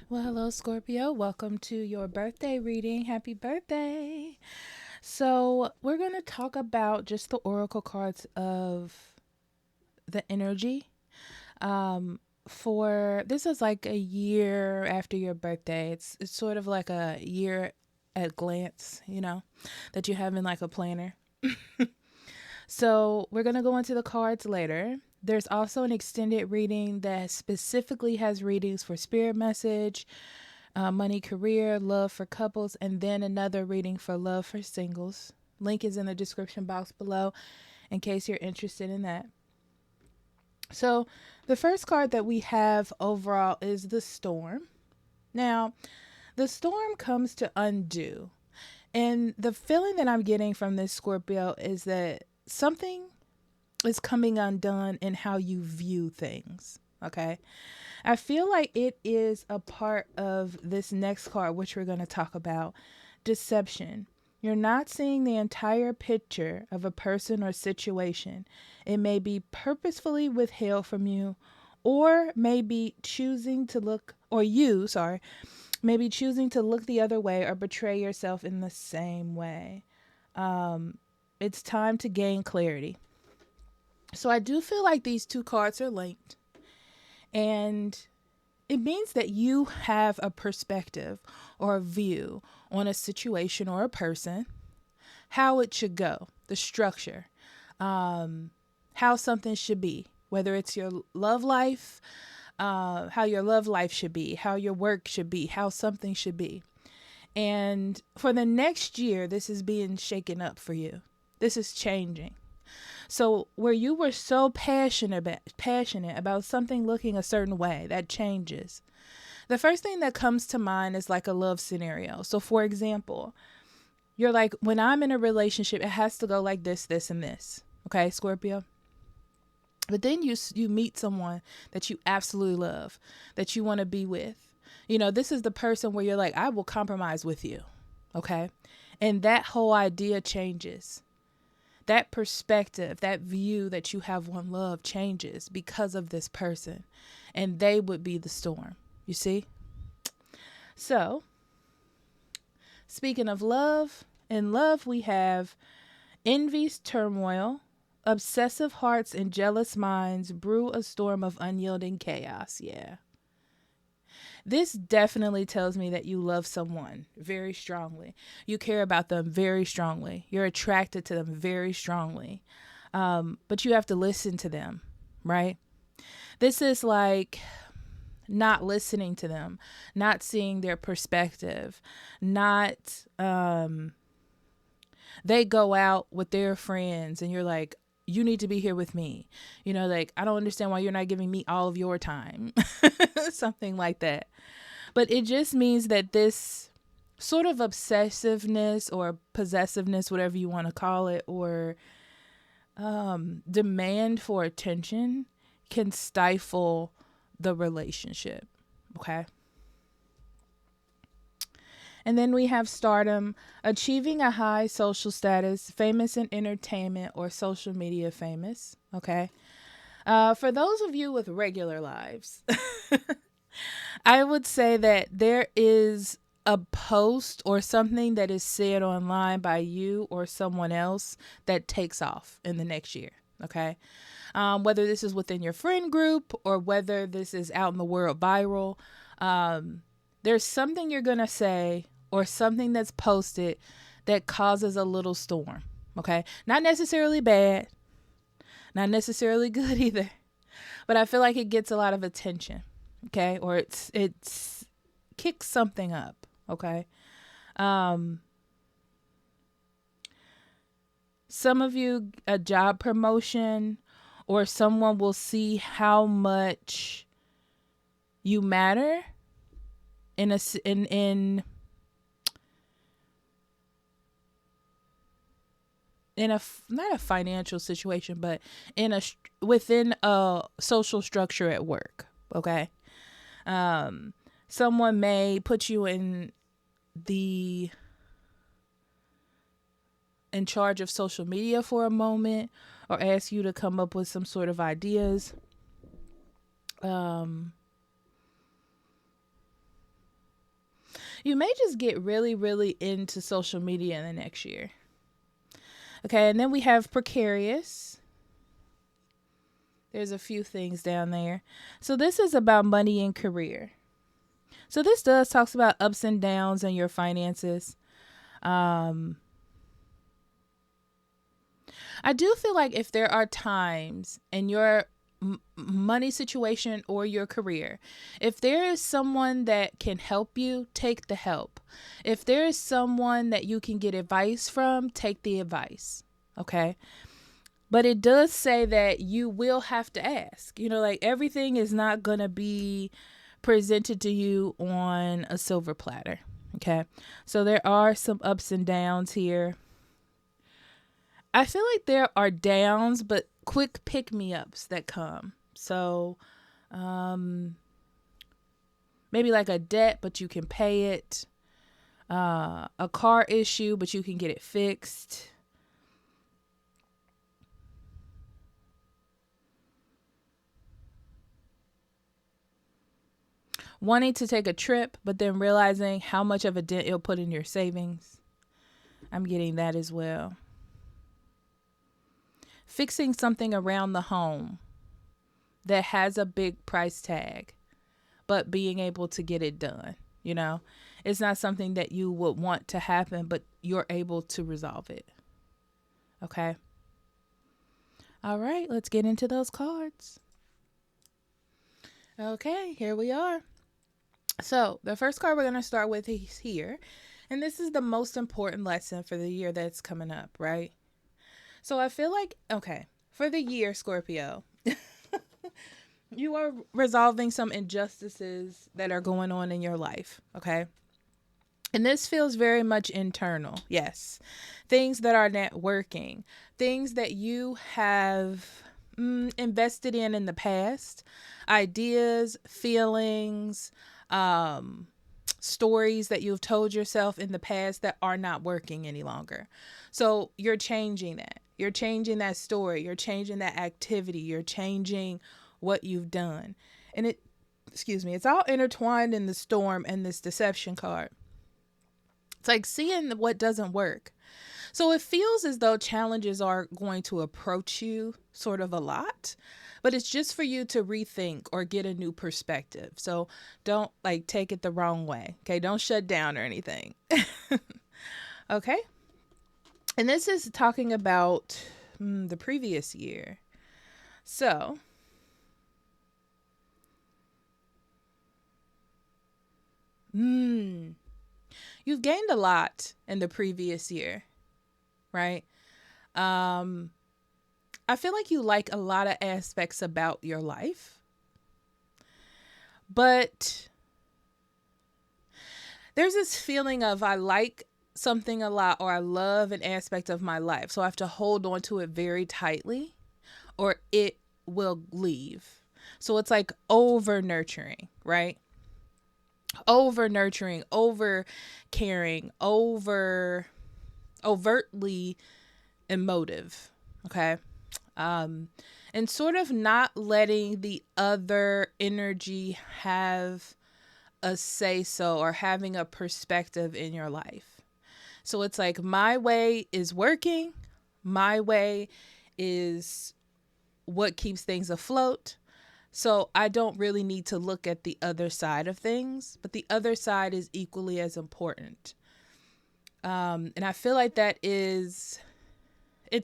Well, hello, Scorpio. Welcome to your birthday reading. Happy birthday. So, we're going to talk about just the oracle cards of the energy. Um, for this is like a year after your birthday. It's sort of like a year at glance, that you have in like a planner. So, we're going to go into the cards later. There's also an extended reading that specifically has readings for spirit message, money, career, love for couples, and then another reading for love for singles. Link is in the description box below in case you're interested in that. So, the first card that we have overall is the storm. Now, the storm comes to undo. And the feeling that I'm getting from this Scorpio is that something is coming undone in how you view things. Okay. I feel like it is a part of this next card, which we're going to talk about deception. You're not seeing the entire picture of a person or situation. It may be purposefully withheld from you, or maybe choosing to look, or you, sorry, maybe choosing to look the other way or betray yourself in the same way. It's time to gain clarity. So I do feel like these two cards are linked. And it means that you have a perspective or a view on a situation or a person, how it should go, the structure, how something should be, whether it's your love life, how your love life should be, how your work should be, how something should be. And for the next year, this is being shaken up for you. This is changing. So where you were so passionate about something looking a certain way, that changes. The first thing that comes to mind is like a love scenario. So for example, you're like, when I'm in a relationship, it has to go like this, and this. Okay, Scorpio? But then you meet someone that you absolutely love, that you want to be with. This is the person where you're like, I will compromise with you. Okay? And that whole idea changes. That perspective, that view that you have on love changes because of this person. And they would be the storm. You see? So, speaking of love, in love we have envy's turmoil, obsessive hearts and jealous minds brew a storm of unyielding chaos. Yeah. This definitely tells me that you love someone very strongly. You care about them very strongly. You're attracted to them very strongly. But you have to listen to them, right? This is like not listening to them, not seeing their perspective, not they go out with their friends and you're like, you need to be here with me. Like, I don't understand why you're not giving me all of your time. Something like that. But it just means that this sort of obsessiveness or possessiveness, whatever you want to call it, or demand for attention can stifle the relationship. Okay. And then we have stardom, achieving a high social status, famous in entertainment or social media famous. Okay. For those of you with regular lives, I would say that there is a post or something that is said online by you or someone else that takes off in the next year. Okay. Whether this is within your friend group or whether this is out in the world viral, there's something you're going to say or something that's posted that causes a little storm. Okay. Not necessarily bad, not necessarily good either, but I feel like it gets a lot of attention. Okay. Or it's kicks something up. Okay. Some of you, a job promotion, or someone will see how much you matter in a not a financial situation, but within a social structure at work. Okay. Someone may put you in charge of social media for a moment or ask you to come up with some sort of ideas. You may just get really, really into social media in the next year. Okay, and then we have precarious. There's a few things down there. So this is about money and career. So this talks about ups and downs in your finances. I do feel like if there are times in your money situation or your career, if there is someone that can help you, take the help. If there is someone that you can get advice from, take the advice. Okay. But it does say that you will have to ask. Like everything is not going to be presented to you on a silver platter. Okay. So there are some ups and downs here. I feel like there are downs, but quick pick-me-ups that come. So maybe like a debt, but you can pay it. A car issue, but you can get it fixed. Wanting to take a trip, but then realizing how much of a dent it'll put in your savings. I'm getting that as well. Fixing something around the home that has a big price tag, but being able to get it done. It's not something that you would want to happen, but you're able to resolve it. Okay. All right, let's get into those cards. Okay, here we are. So the first card we're going to start with is here. And this is the most important lesson for the year that's coming up, right? So I feel like, okay, for the year, Scorpio, you are resolving some injustices that are going on in your life, okay? And this feels very much internal, yes. Things that are not working, things that you have invested in the past, ideas, feelings, stories that you've told yourself in the past that are not working any longer. So you're changing that. You're changing that story. You're changing that activity. You're changing what you've done. And it's all intertwined in the storm and this deception card. It's like seeing what doesn't work. So it feels as though challenges are going to approach you sort of a lot, but it's just for you to rethink or get a new perspective. So don't take it the wrong way. Okay. Don't shut down or anything. Okay. And this is talking about the previous year. So you've gained a lot in the previous year, right? I feel like you like a lot of aspects about your life, but there's this feeling of I like something a lot or I love an aspect of my life. So I have to hold on to it very tightly or it will leave. So it's like over nurturing, right? Over nurturing, over caring, over overtly emotive. Okay. And sort of not letting the other energy have a say so or having a perspective in your life. So it's like my way is working. My way is what keeps things afloat. So I don't really need to look at the other side of things, but the other side is equally as important. And I feel like it's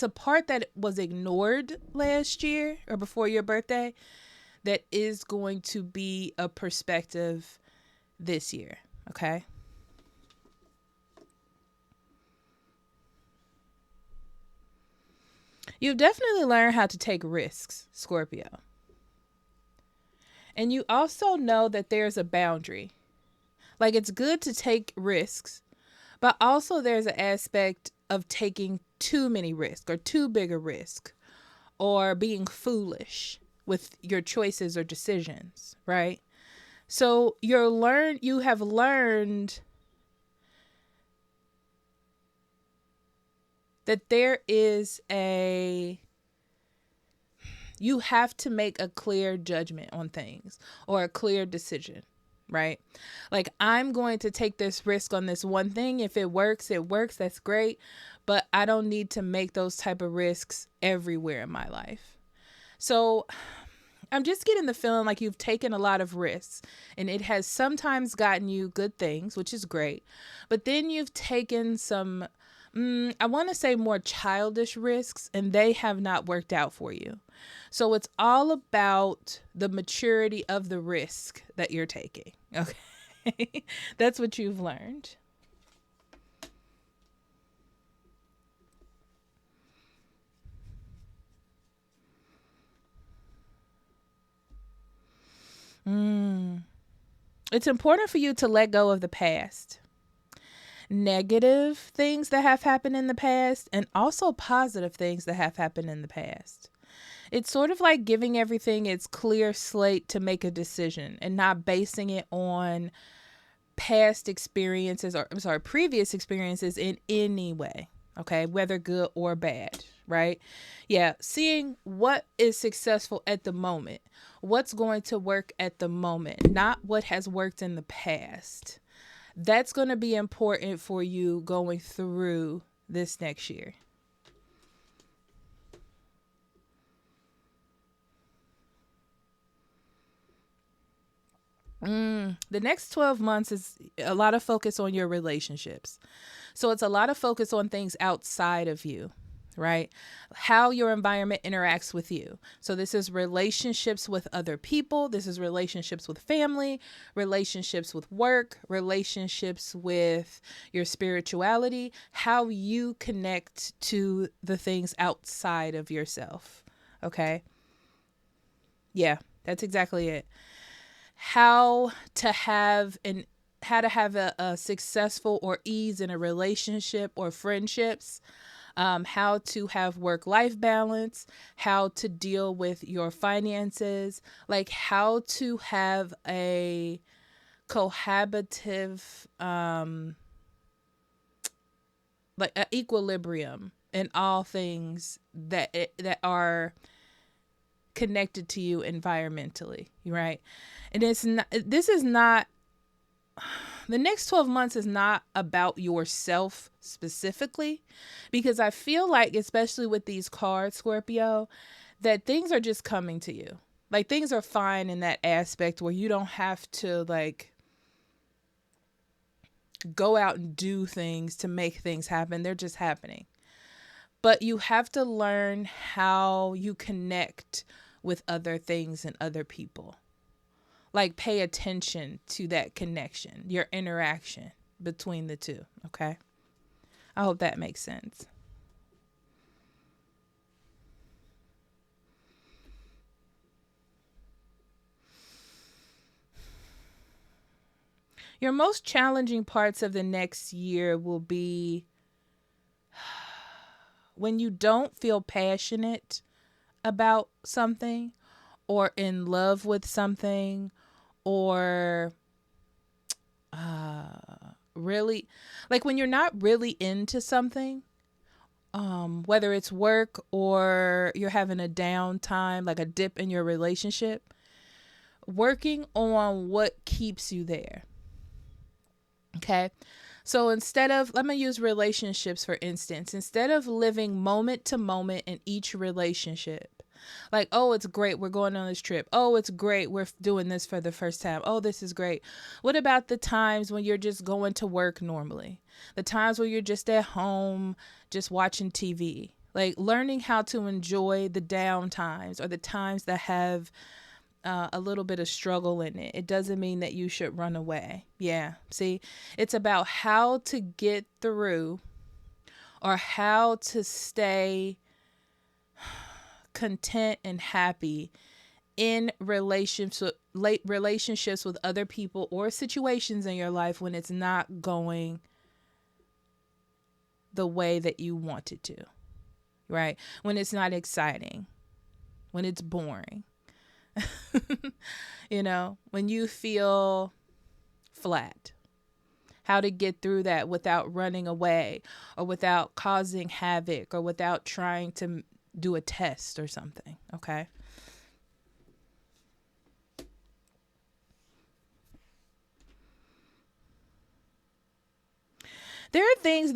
a part that was ignored last year or before your birthday that is going to be a perspective this year. Okay. You've definitely learned how to take risks, Scorpio. And you also know that there's a boundary. Like it's good to take risks, but also there's an aspect of taking too many risks or too big a risk or being foolish with your choices or decisions, right? So you have learned that you have to make a clear judgment on things or a clear decision, right? Like, I'm going to take this risk on this one thing. If it works, it works. That's great. But I don't need to make those type of risks everywhere in my life. So I'm just getting the feeling like you've taken a lot of risks, and it has sometimes gotten you good things, which is great. But then you've taken some, I want to say more childish risks, and they have not worked out for you. So it's all about the maturity of the risk that you're taking. Okay. That's what you've learned. It's important for you to let go of the past, negative things that have happened in the past, and also positive things that have happened in the past. It's sort of like giving everything its clear slate to make a decision and not basing it on past experiences, or I'm sorry, previous experiences in any way. Okay, whether good or bad, right? Yeah, seeing what is successful at the moment, what's going to work at the moment, not what has worked in the past. That's going to be important for you going through this next year. The next 12 months is a lot of focus on your relationships. So it's a lot of focus on things outside of you, right? How your environment interacts with you. So this is relationships with other people. This is relationships with family, relationships with work, relationships with your spirituality, how you connect to the things outside of yourself. Okay. Yeah, that's exactly it. How to have an how to have a successful or ease in a relationship or friendships, how to have work life balance, how to deal with your finances, like how to have a cohabitive, like an equilibrium in all things that are connected to you environmentally, right? And it's not, this is not, the next 12 months is not about yourself specifically, because I feel like, especially with these cards, Scorpio, that things are just coming to you. Like, things are fine in that aspect where you don't have to, like, go out and do things to make things happen. They're just happening. But you have to learn how you connect with other things and other people. Like, pay attention to that connection, your interaction between the two. Okay. I hope that makes sense. Your most challenging parts of the next year will be when you don't feel passionate about something, or in love with something, or really, like, when you're not really into something, whether it's work or you're having a downtime, like a dip in your relationship, working on what keeps you there. Okay. So instead of, let me use relationships for instance, instead of living moment to moment in each relationship, like, oh, it's great, we're going on this trip. Oh, it's great, we're doing this for the first time. Oh, this is great. What about the times when you're just going to work normally? The times where you're just at home, just watching TV? Like, learning how to enjoy the down times, or the times that have a little bit of struggle in it. It doesn't mean that you should run away. Yeah. See, it's about how to get through, or how to stay content and happy in relationships with other people or situations in your life when it's not going the way that you want it to, right? When it's not exciting, when it's boring, when you feel flat, how to get through that without running away, or without causing havoc, or without trying to do a test or something. Okay.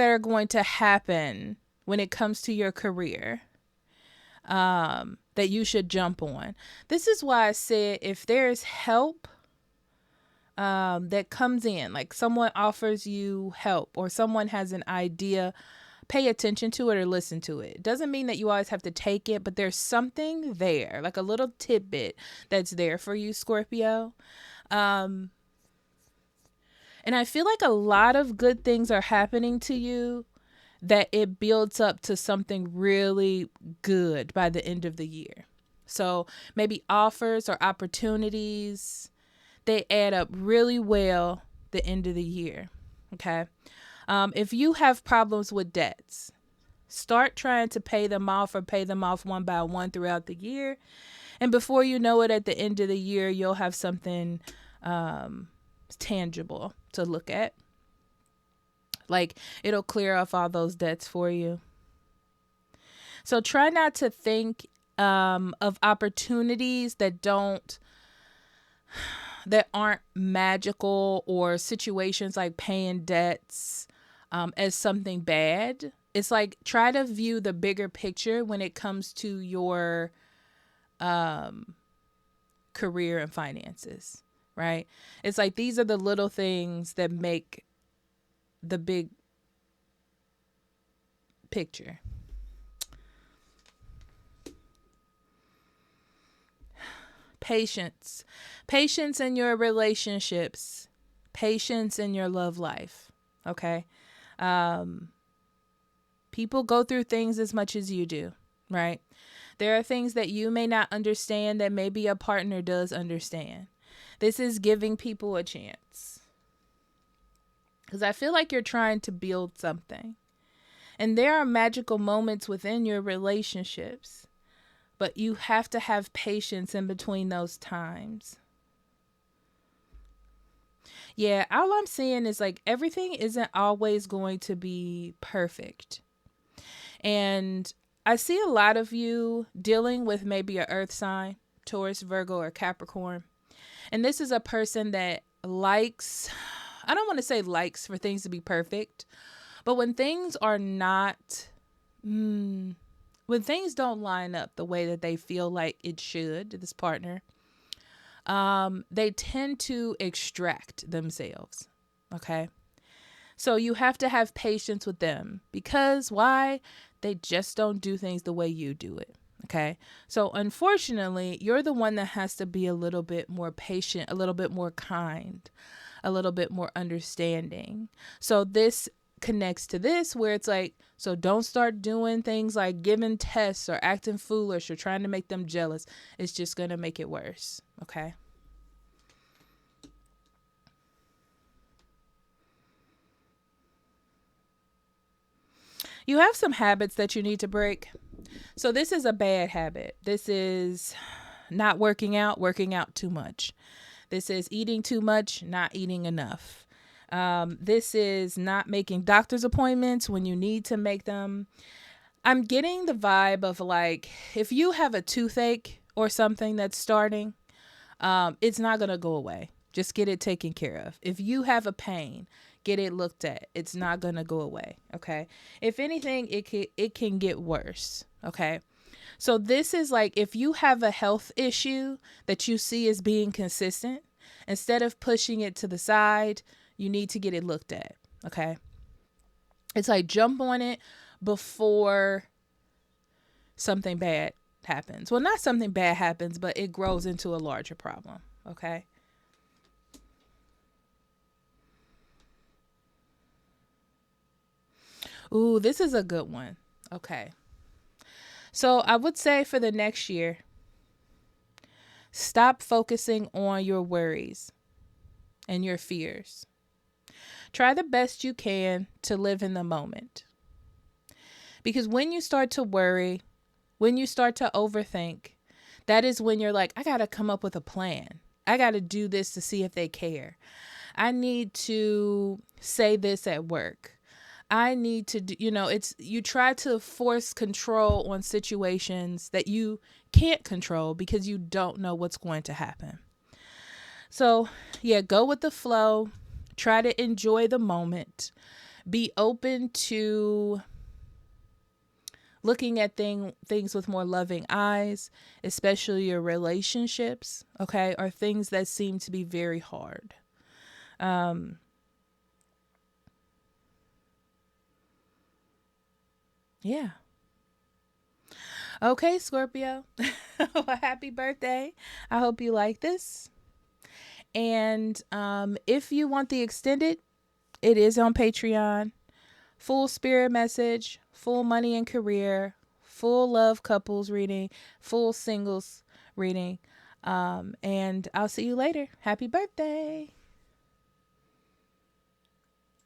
that are going to happen when it comes to your career that you should jump on. This is why I said if there's help that comes in, like someone offers you help or someone has an idea, pay attention to it or listen to it. It doesn't mean that you always have to take it, but there's something there, like a little tidbit that's there for you, Scorpio. And I feel like a lot of good things are happening to you that it builds up to something really good by the end of the year. So maybe offers or opportunities, they add up really well the end of the year. Okay. If you have problems with debts, start trying to pay them off or pay them off one by one throughout the year. And before you know it, at the end of the year, you'll have something tangible to look at. Like it'll clear off all those debts for you. So try not to think of opportunities that aren't magical, or situations like paying debts as something bad. It's like try to view the bigger picture when it comes to your career and finances, right? It's like these are the little things that make the big picture. Patience in your relationships, patience in your love life. Okay. People go through things as much as you do, right? There are things that you may not understand that maybe a partner does understand. This is giving people a chance. Because I feel like you're trying to build something. And there are magical moments within your relationships. But you have to have patience in between those times. Yeah, all I'm saying is like everything isn't always going to be perfect. And I see a lot of you dealing with maybe an earth sign, Taurus, Virgo, or Capricorn. And this is a person that likes, I don't want to say likes for things to be perfect, but when things are not, when things don't line up the way that they feel like it should, this partner, they tend to extract themselves. Okay. So you have to have patience with them because why? They just don't do things the way you do it. Okay. So unfortunately, you're the one that has to be a little bit more patient, a little bit more kind, a little bit more understanding. So this connects to this where it's like, so don't start doing things like giving tests or acting foolish or trying to make them jealous. It's just going to make it worse. Okay. You have some habits that you need to break. So this is a bad habit. This is not working out too much. This is eating too much, not eating enough. This is not making doctor's appointments when you need to make them. I'm getting the vibe of like, if you have a toothache or something that's starting, it's not going to go away. Just get it taken care of. If you have a pain, get it looked at. It's not going to go away. Okay. If anything, it can get worse. Okay. So this is like, if you have a health issue that you see as being consistent, instead of pushing it to the side, you need to get it looked at. Okay. It's like jump on it before something bad happens. Well, not something bad happens, but it grows into a larger problem. Okay. Ooh, this is a good one. Okay. So I would say for the next year, stop focusing on your worries and your fears. Try the best you can to live in the moment. Because when you start to worry, when you start to overthink, that is when you're like, I got to come up with a plan. I got to do this to see if they care. I need to say this at work. I need to do, you try to force control on situations that you can't control because you don't know what's going to happen. So yeah, go with the flow. Try to enjoy the moment. Be open to looking at things with more loving eyes, especially your relationships, okay, or things that seem to be very hard. Yeah. Okay, Scorpio. Well, happy birthday. I hope you like this. And if you want the extended, it is on Patreon. Full spirit message, full money and career, full love couples reading, full singles reading. And I'll see you later. Happy birthday.